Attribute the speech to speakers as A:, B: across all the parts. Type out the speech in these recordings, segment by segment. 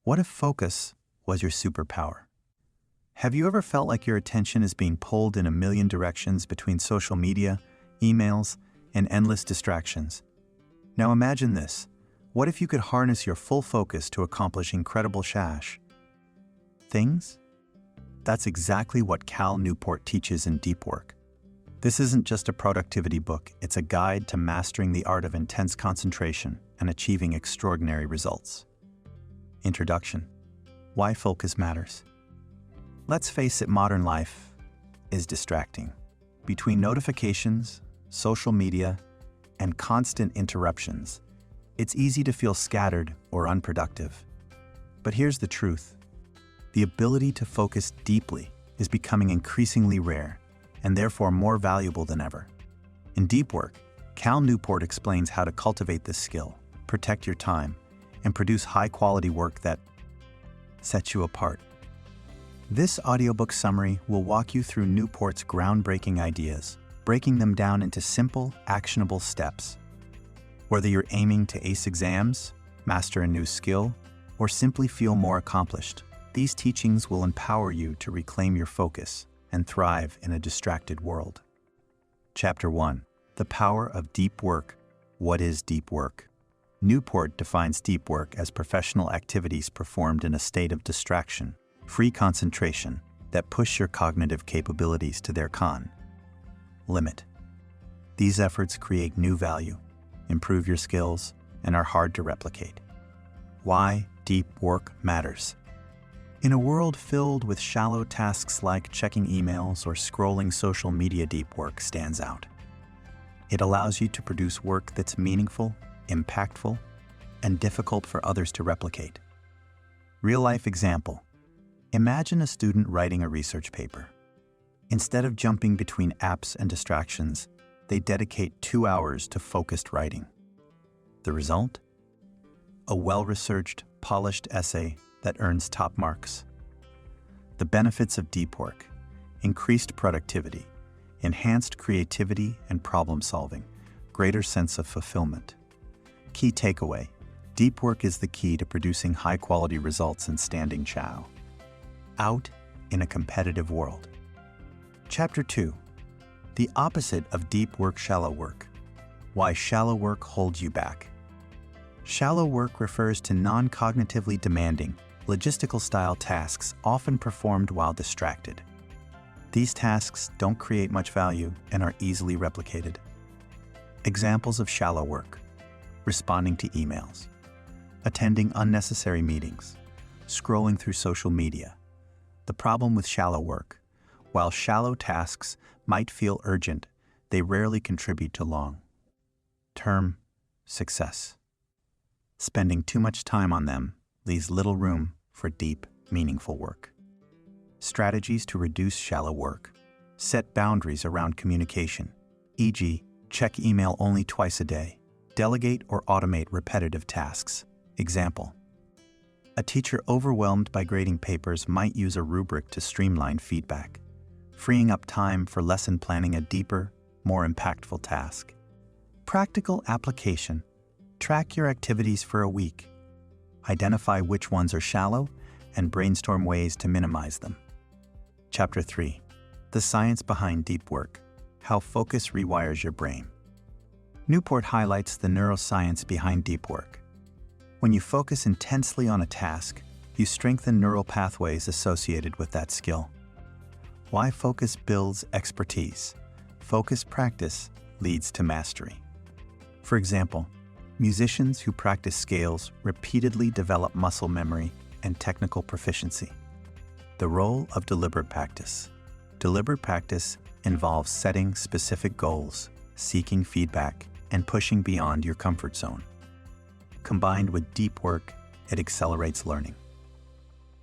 A: What if focus was your superpower? Have you ever felt like your attention is being pulled in a million directions between social media, emails, and endless distractions? Now imagine this. What if you could harness your full focus to accomplish incredible things? That's exactly what Cal Newport teaches in Deep Work. This isn't just a productivity book, it's a guide to mastering the art of intense concentration and achieving extraordinary results. Introduction. Why focus matters. Let's face it, modern life is distracting. Between notifications, social media, and constant interruptions, it's easy to feel scattered or unproductive. But here's the truth. The ability to focus deeply is becoming increasingly rare and therefore more valuable than ever. In Deep Work, Cal Newport explains how to cultivate this skill, protect your time, and produce high-quality work that sets you apart. This audiobook summary will walk you through Newport's groundbreaking ideas, breaking them down into simple, actionable steps. Whether you're aiming to ace exams, master a new skill, or simply feel more accomplished, these teachings will empower you to reclaim your focus and thrive in a distracted world. Chapter 1. The Power of Deep Work. What is deep work? Newport defines deep work as professional activities performed in a state of distraction, free concentration, that push your cognitive capabilities to their limit. These efforts create new value, improve your skills, and are hard to replicate. Why deep work matters. In a world filled with shallow tasks like checking emails or scrolling social media, deep work stands out. It allows you to produce work that's meaningful, impactful, and difficult for others to replicate. Real-life example. Imagine a student writing a research paper. Instead of jumping between apps and distractions, they dedicate 2 hours to focused writing. The result? A well-researched, polished essay that earns top marks. The benefits of deep work: increased productivity, enhanced creativity and problem solving, greater sense of fulfillment. Key takeaway: deep work is the key to producing high-quality results and standing out in a competitive world. Chapter 2. The opposite of deep work: shallow work. Why shallow work holds you back. Shallow work refers to non-cognitively demanding, logistical-style tasks often performed while distracted. These tasks don't create much value and are easily replicated. Examples of shallow work: responding to emails, attending unnecessary meetings, scrolling through social media. The problem with shallow work: while shallow tasks might feel urgent, they rarely contribute to long-term success. Spending too much time on them leaves little room for deep, meaningful work. Strategies to reduce shallow work. Set boundaries around communication, e.g., check email only twice a day. Delegate or automate repetitive tasks. Example: a teacher overwhelmed by grading papers might use a rubric to streamline feedback, freeing up time for lesson planning, a deeper, more impactful task. Practical application. Track your activities for a week. Identify which ones are shallow and brainstorm ways to minimize them. Chapter 3. The Science Behind Deep Work. How Focus Rewires Your Brain. Newport highlights the neuroscience behind deep work. When you focus intensely on a task, you strengthen neural pathways associated with that skill. Why focus builds expertise. Focused practice leads to mastery. For example, musicians who practice scales repeatedly develop muscle memory and technical proficiency. The role of deliberate practice. Deliberate practice involves setting specific goals, seeking feedback, and pushing beyond your comfort zone. Combined with deep work, it accelerates learning.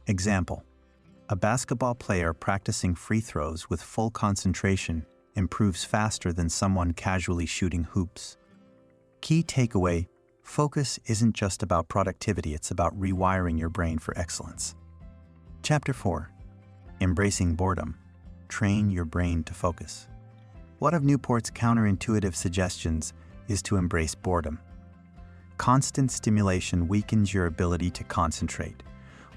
A: Example: a basketball player practicing free throws with full concentration improves faster than someone casually shooting hoops. Key takeaway: focus isn't just about productivity, it's about rewiring your brain for excellence. Chapter 4. Embracing boredom. Train your brain to focus. One of Newport's counterintuitive suggestions is to embrace boredom. Constant stimulation weakens your ability to concentrate,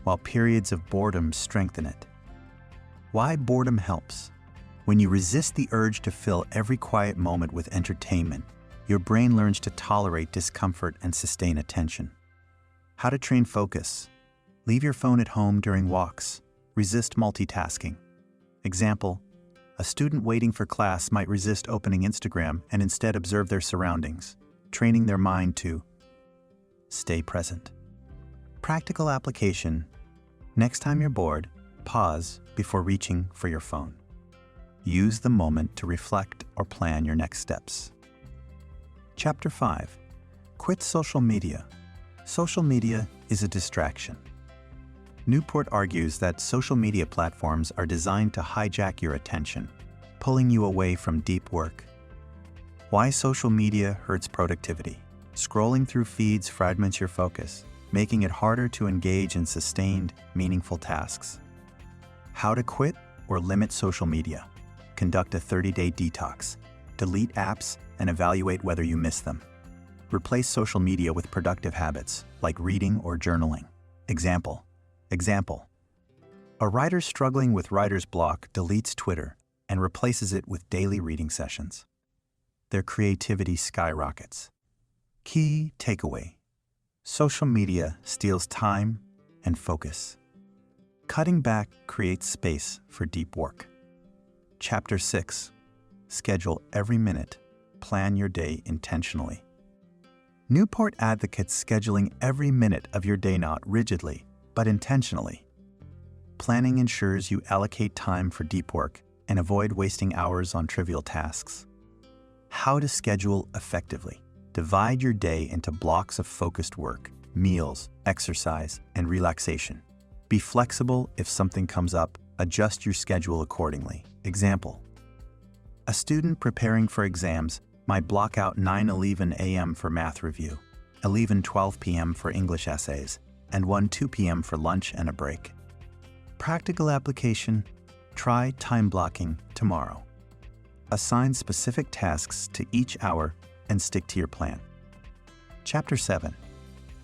A: while periods of boredom strengthen it. Why boredom helps? When you resist the urge to fill every quiet moment with entertainment, your brain learns to tolerate discomfort and sustain attention. How to train focus? Leave your phone at home during walks. Resist multitasking. Example, a student waiting for class might resist opening Instagram and instead observe their surroundings, training their mind to stay present. Practical application. Next time you're bored, pause before reaching for your phone. Use the moment to reflect or plan your next steps. Chapter 5. Quit social media. Social media is a distraction. Newport argues that social media platforms are designed to hijack your attention, pulling you away from deep work. Why social media hurts productivity? Scrolling through feeds fragments your focus, making it harder to engage in sustained, meaningful tasks. How to quit or limit social media? Conduct a 30-day detox. Delete apps and evaluate whether you miss them. Replace social media with productive habits, like reading or journaling. Example. A writer struggling with writer's block deletes Twitter and replaces it with daily reading sessions. Their creativity skyrockets. Key takeaway. Social media steals time and focus. Cutting back creates space for deep work. Chapter 6. Schedule every minute. Plan your day intentionally. Newport advocates scheduling every minute of your day not rigidly, but intentionally. Planning ensures you allocate time for deep work and avoid wasting hours on trivial tasks. How to schedule effectively. Divide your day into blocks of focused work, meals, exercise, and relaxation. Be flexible if something comes up. Adjust your schedule accordingly. Example. A student preparing for exams might block out 9:11 a.m. for math review, 11:12 p.m. for English essays, and 1:2 p.m. for lunch and a break. Practical application. Try time blocking tomorrow. Assign specific tasks to each hour and stick to your plan. Chapter 7.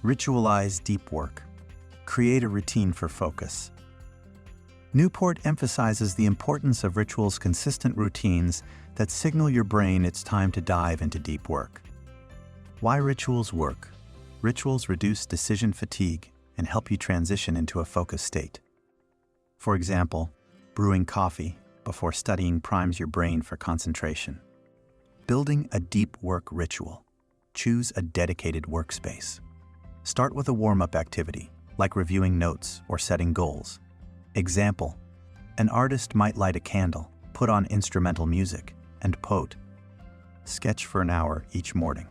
A: Ritualize deep work. Create a routine for focus. Newport emphasizes the importance of rituals, consistent routines that signal your brain it's time to dive into deep work. Why rituals work? Rituals reduce decision fatigue and help you transition into a focused state. For example, brewing coffee before studying primes your brain for concentration. Building a deep work ritual. Choose a dedicated workspace. Start with a warm-up activity, like reviewing notes or setting goals. Example, an artist might light a candle, put on instrumental music, and sketch for an hour each morning.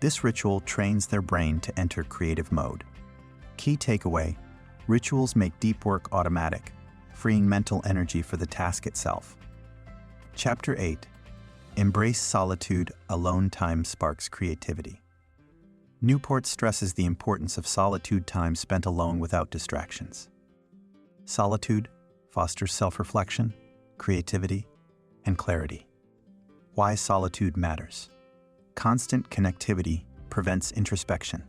A: This ritual trains their brain to enter creative mode. Key takeaway, rituals make deep work automatic, freeing mental energy for the task itself. Chapter 8. Embrace solitude. Alone time sparks creativity. Newport stresses the importance of solitude time spent alone without distractions. Solitude fosters self-reflection, creativity, and clarity. Why solitude matters. Constant connectivity prevents introspection.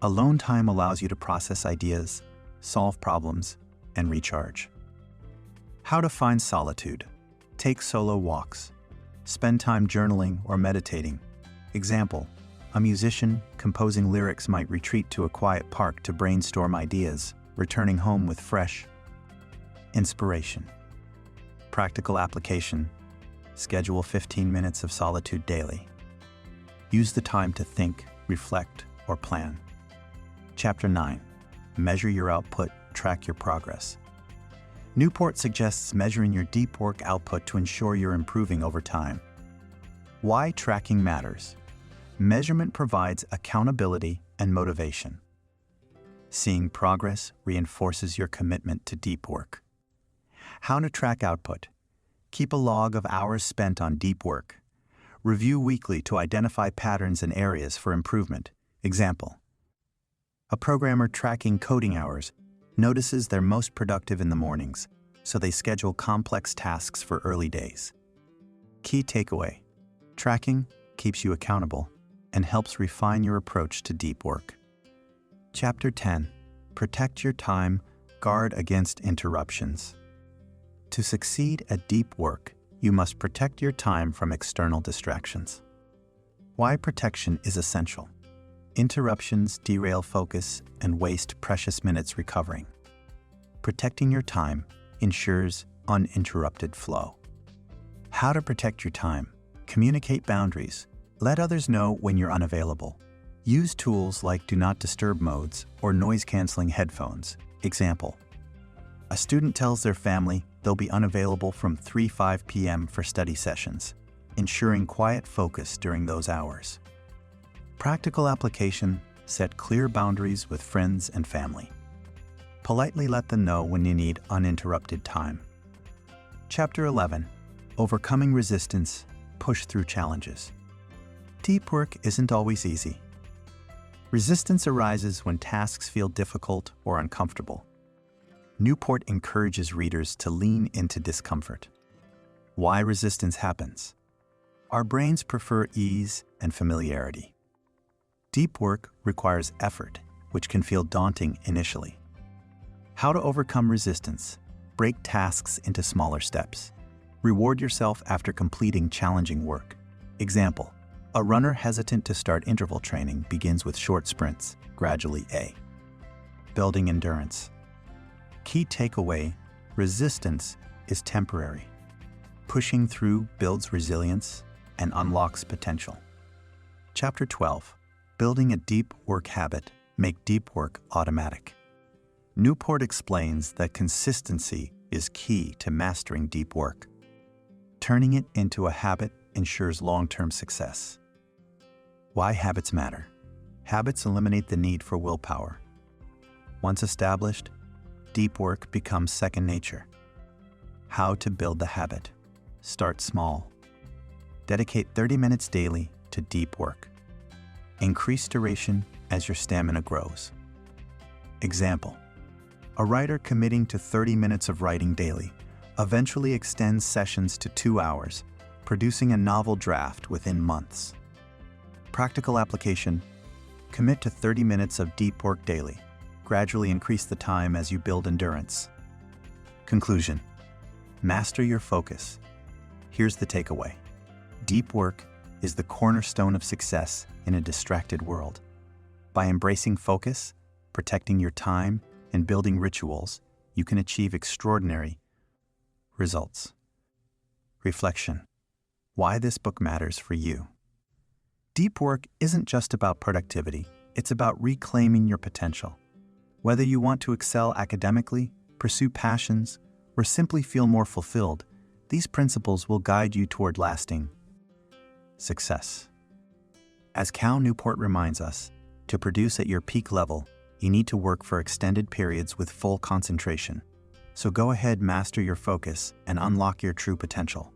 A: Alone time allows you to process ideas, solve problems, and recharge. How to find solitude. Take solo walks. Spend time journaling or meditating. Example, a musician composing lyrics might retreat to a quiet park to brainstorm ideas, returning home with fresh inspiration. Practical application. Schedule 15 minutes of solitude daily. Use the time to think, reflect, or plan. Chapter 9. Measure your output, track your progress. Newport suggests measuring your deep work output to ensure you're improving over time. Why tracking matters. Measurement provides accountability and motivation. Seeing progress reinforces your commitment to deep work. How to track output. Keep a log of hours spent on deep work. Review weekly to identify patterns and areas for improvement. Example, a programmer tracking coding hours notices they're most productive in the mornings, so they schedule complex tasks for early days. Key takeaway, tracking keeps you accountable and helps refine your approach to deep work. Chapter 10. Protect your time, guard against interruptions. To succeed at deep work, you must protect your time from external distractions. Why protection is essential. Interruptions derail focus and waste precious minutes recovering. Protecting your time ensures uninterrupted flow. How to protect your time. Communicate boundaries. Let others know when you're unavailable. Use tools like Do Not Disturb modes or noise-canceling headphones. Example: a student tells their family they'll be unavailable from 3-5 p.m. for study sessions, ensuring quiet focus during those hours. Practical application: set clear boundaries with friends and family. Politely let them know when you need uninterrupted time. Chapter 11. Overcoming resistance, push through challenges. Deep work isn't always easy. Resistance arises when tasks feel difficult or uncomfortable. Newport encourages readers to lean into discomfort. Why resistance happens. Our brains prefer ease and familiarity. Deep work requires effort, which can feel daunting initially. How to overcome resistance. Break tasks into smaller steps. Reward yourself after completing challenging work. Example: a runner hesitant to start interval training begins with short sprints, gradually building endurance. Key takeaway: resistance is temporary. Pushing through builds resilience and unlocks potential. Chapter 12. Building a deep work habit. Make deep work automatic. Newport explains that consistency is key to mastering deep work. Turning it into a habit ensures long-term success. Why habits matter. Habits eliminate the need for willpower. Once established, deep work becomes second nature. How to build the habit. Start small. Dedicate 30 minutes daily to deep work. Increase duration as your stamina grows. Example: a writer committing to 30 minutes of writing daily eventually extends sessions to 2 hours, producing a novel draft within months. Practical application: commit to 30 minutes of deep work daily. Gradually increase the time as you build endurance. Conclusion: master your focus. Here's the takeaway. Deep work is the cornerstone of success in a distracted world. By embracing focus, protecting your time, and building rituals, you can achieve extraordinary results. Reflection: why this book matters for you. Deep work isn't just about productivity, it's about reclaiming your potential. Whether you want to excel academically, pursue passions, or simply feel more fulfilled, these principles will guide you toward lasting success. As Cal Newport reminds us, to produce at your peak level, you need to work for extended periods with full concentration. So go ahead, master your focus, and unlock your true potential.